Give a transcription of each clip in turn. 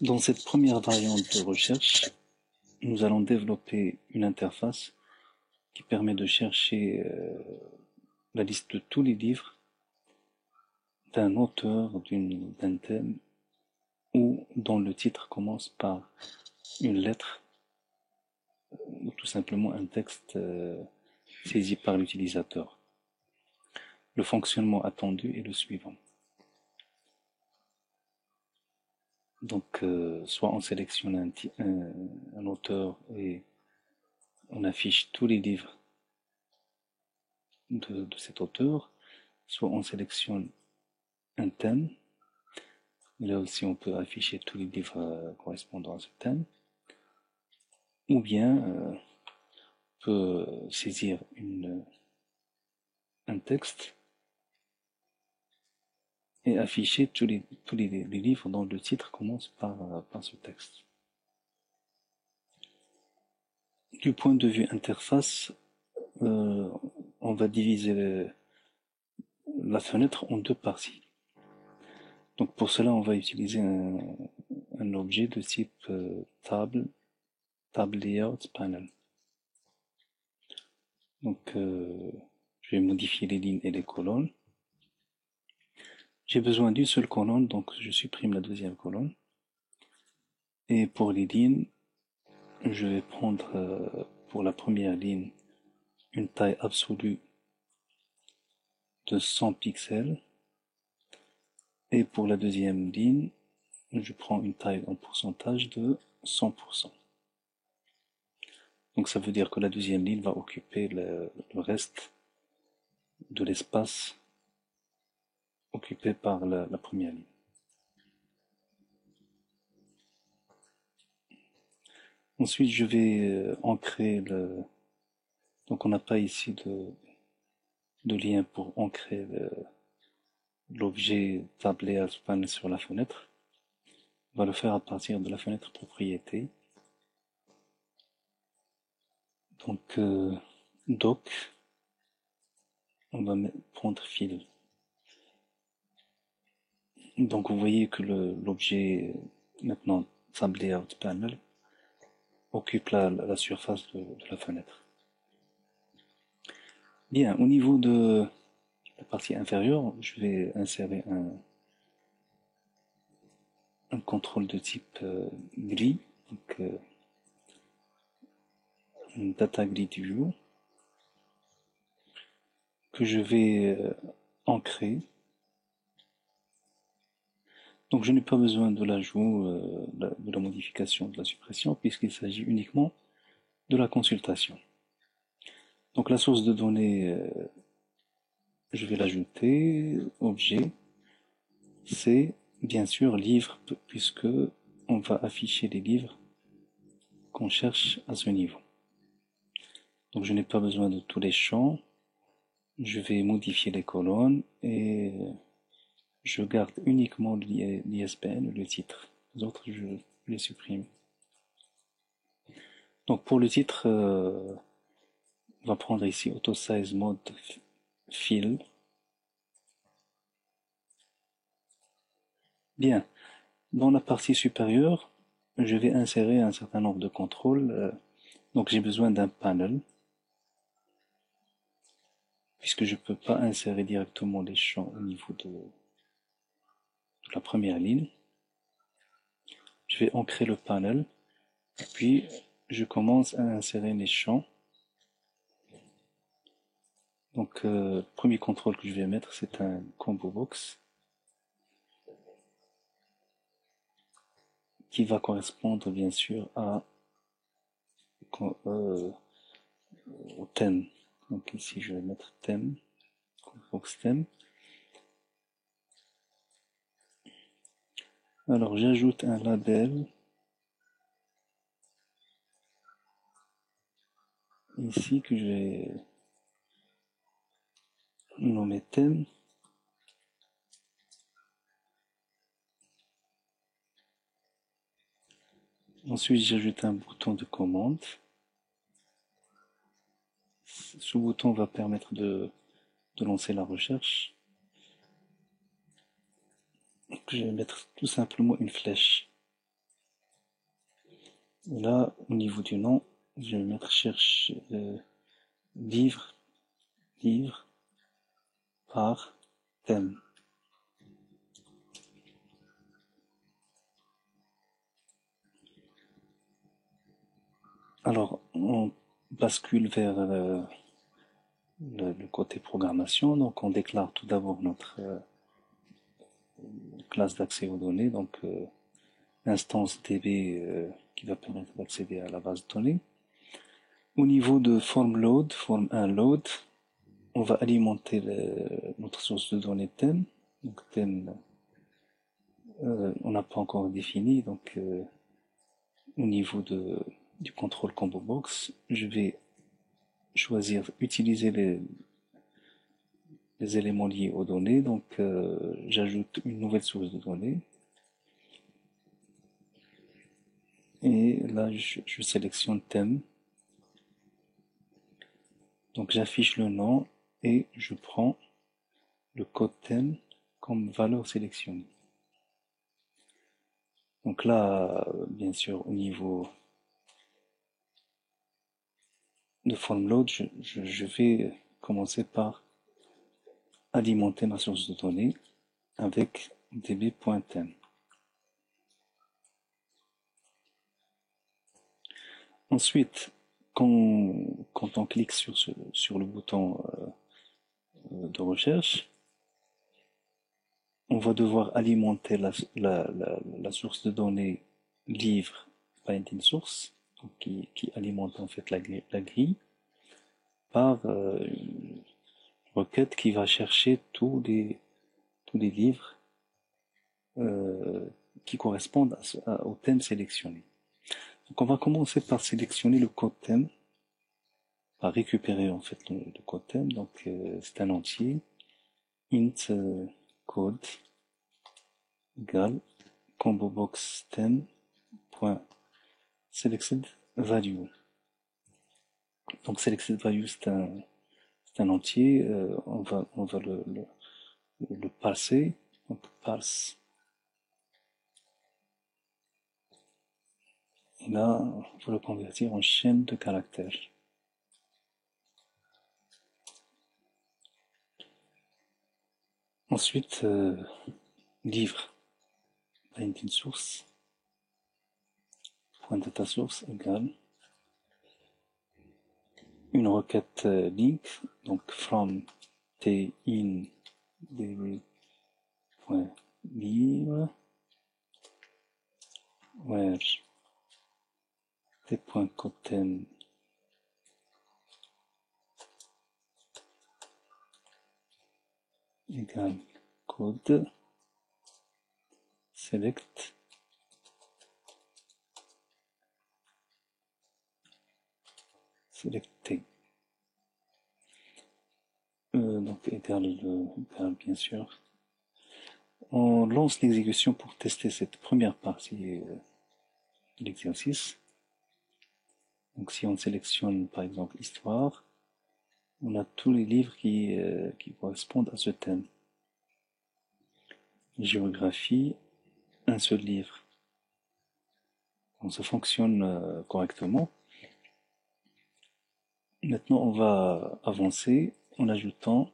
Dans cette première variante de recherche, nous allons développer une interface qui permet de chercher la liste de tous les livres d'un auteur, d'un thème, ou dont le titre commence par une lettre, ou tout simplement un texte saisi par l'utilisateur. Le fonctionnement attendu est le suivant. Donc, soit on sélectionne un auteur et on affiche tous les livres de cet auteur, soit on sélectionne un thème. Là aussi, on peut afficher tous les livres correspondant à ce thème. Ou bien, on peut saisir un texte et afficher tous les livres dont le titre commence par ce texte. Du point de vue interface, on va diviser la fenêtre en deux parties. Donc pour cela, on va utiliser un objet de type table layout panel. Donc je vais modifier les lignes et les colonnes. J'ai besoin d'une seule colonne, donc je supprime la deuxième colonne. Et pour les lignes, je vais prendre pour la première ligne une taille absolue de 100 pixels. Et pour la deuxième ligne, je prends une taille en pourcentage de 100%. Donc ça veut dire que la deuxième ligne va occuper le reste de l'espace occupé par la première ligne. Ensuite, je vais ancrer le... Donc on n'a pas ici de lien pour ancrer l'objet tablé à span sur la fenêtre. On va le faire à partir de la fenêtre propriété. Donc doc, on va prendre fil. Donc vous voyez que l'objet maintenant tab layout panel occupe la surface de la fenêtre. Bien, au niveau de la partie inférieure, je vais insérer un contrôle de type grid, donc une data grid view, que je vais ancrer. Donc je n'ai pas besoin de l'ajout, de la modification, de la suppression, puisqu'il s'agit uniquement de la consultation. Donc la source de données, je vais l'ajouter, objet, c'est bien sûr livre, puisque on va afficher les livres qu'on cherche à ce niveau. Donc je n'ai pas besoin de tous les champs, je vais modifier les colonnes et je garde uniquement l'ISBN, le titre. Les autres, je les supprime. Donc pour le titre, on va prendre ici Auto Size Mode Fill. Bien, dans la partie supérieure, je vais insérer un certain nombre de contrôles. Donc j'ai besoin d'un panel, puisque je ne peux pas insérer directement les champs au niveau de la première ligne. Je vais ancrer le panel, puis je commence à insérer les champs. Donc le premier contrôle que je vais mettre, c'est un combo box qui va correspondre bien sûr au thème. Donc ici je vais mettre thème, box thème. Alors j'ajoute un label ici que je vais nommer thème. Ensuite j'ajoute un bouton de commande. Ce bouton va permettre de lancer la recherche. Donc, je vais mettre tout simplement une flèche Et là, au niveau du nom, je vais mettre cherche livre, livre par thème. Alors, on bascule vers le côté programmation. Donc, on déclare tout d'abord notre classe d'accès aux données, donc instance DB qui va permettre d'accéder à la base de données. Au niveau de form load, form 1 load, on va alimenter notre source de données thème. Donc thème, on n'a pas encore défini, donc au niveau du contrôle combo box, je vais choisir utiliser les éléments liés aux données. Donc j'ajoute une nouvelle source de données. Et là, je sélectionne thème. Donc j'affiche le nom et je prends le code thème comme valeur sélectionnée. Donc là, bien sûr, au niveau de form load, je vais commencer par alimenter ma source de données avec db.thème. Ensuite, quand on clique sur le bouton de recherche, on va devoir alimenter la source de données livre binding source, qui alimente en fait la grille, par une requête qui va chercher tous les livres qui correspondent au thème sélectionné. Donc on va commencer par sélectionner le code thème, par récupérer en fait le code thème. Donc c'est un entier, int code égale combo box thème point selected value. Donc selected value c'est un entier, on va le passer, donc parse. Et là, on va le convertir en chaîne de caractères. Ensuite, livre binding source point data source égale une requête link, donc from t in db.livre where t.cotem égale code select selecté. Donc égale bien sûr. On lance l'exécution pour tester cette première partie de l'exercice. Donc si on sélectionne par exemple histoire, on a tous les livres qui correspondent à ce thème. Géographie, un seul livre. Donc ça fonctionne correctement. Maintenant on va avancer en ajoutant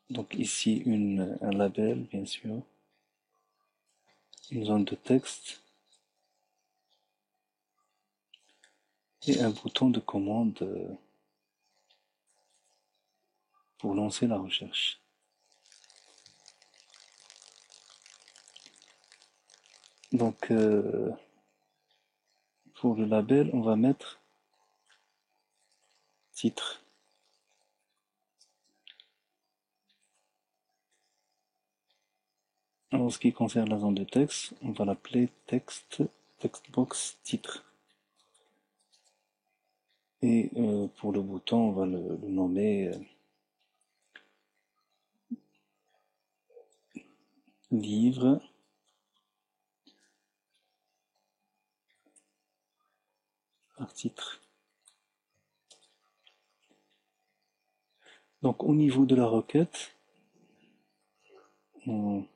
donc ici un label bien sûr, une zone de texte et un bouton de commande pour lancer la recherche. Donc pour le label, on va mettre titre. En ce qui concerne la zone de texte, on va l'appeler textbox titre. Et pour le bouton, on va le nommer livre par titre. Donc au niveau de la requête, on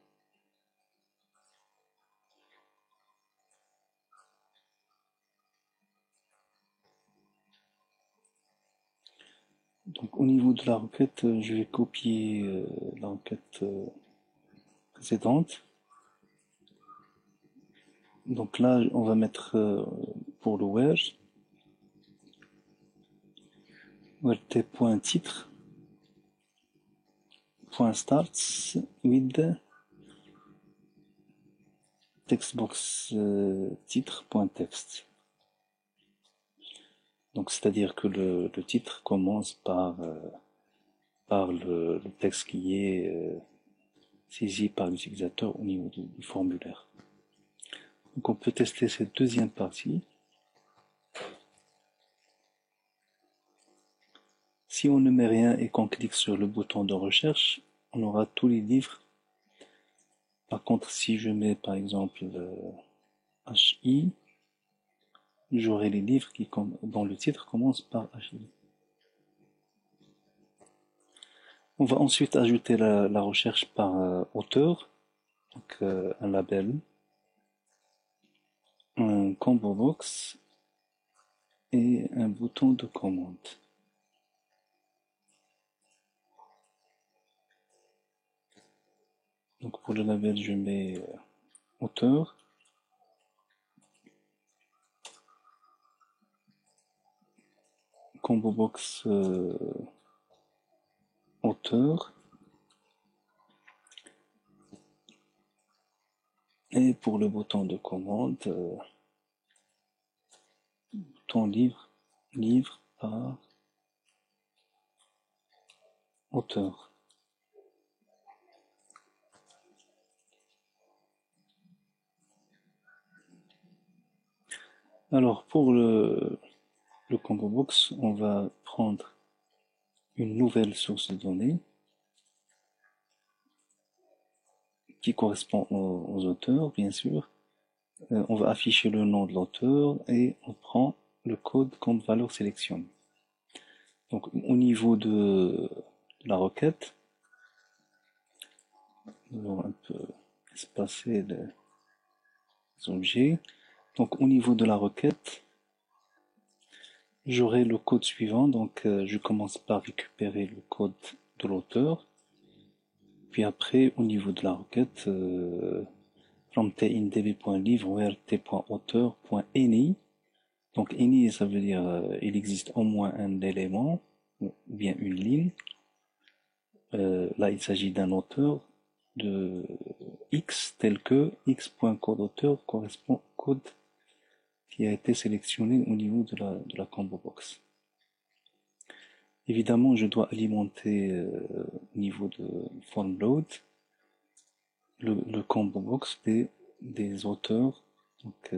Donc au niveau de la requête, je vais copier la requête précédente. Donc là, on va mettre pour le where t.titre .starts with textbox titre.text. Donc c'est-à-dire que le titre commence par le texte qui est saisi par l'utilisateur au niveau du formulaire. Donc on peut tester cette deuxième partie. Si on ne met rien et qu'on clique sur le bouton de recherche, on aura tous les livres. Par contre, si je mets par exemple HI, j'aurai les livres dont le titre commence par HI. On va ensuite ajouter la recherche par auteur, donc un label, un combo box et un bouton de commande. Donc pour le label, je mets auteur. Combo box auteur. Et pour le bouton de commande, bouton livre par auteur. Alors pour le combo box, on va prendre une nouvelle source de données qui correspond aux auteurs, bien sûr. On va afficher le nom de l'auteur et on prend le code comme valeur sélectionnée. Donc au niveau de la requête, nous allons un peu espacer les objets. Donc au niveau de la requête, j'aurai le code suivant. Donc je commence par récupérer le code de l'auteur. Puis après, au niveau de la requête, from tindb.livre where t.auteur.any. Donc any, ça veut dire il existe au moins un élément, ou bien une ligne. Là, il s'agit d'un auteur de X tel que X.codeAuteur correspond au code qui a été sélectionné au niveau de la combo box. Évidemment, je dois alimenter au niveau de form load le combo box des auteurs. Donc,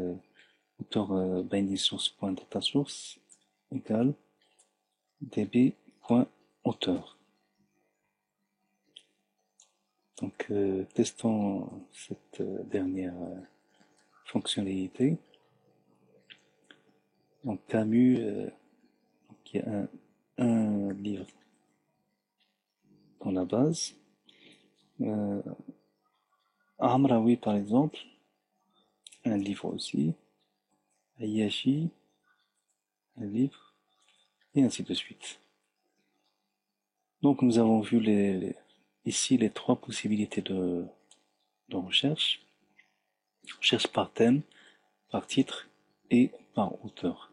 auteur binding source.datasource égale db.auteur. Donc, testons cette dernière fonctionnalité. Donc, Camus, il y a un livre dans la base. Amraoui, par exemple, un livre aussi. Ayashi, un livre, et ainsi de suite. Donc, nous avons vu ici les trois possibilités de recherche. Recherche par thème, par titre et par auteur.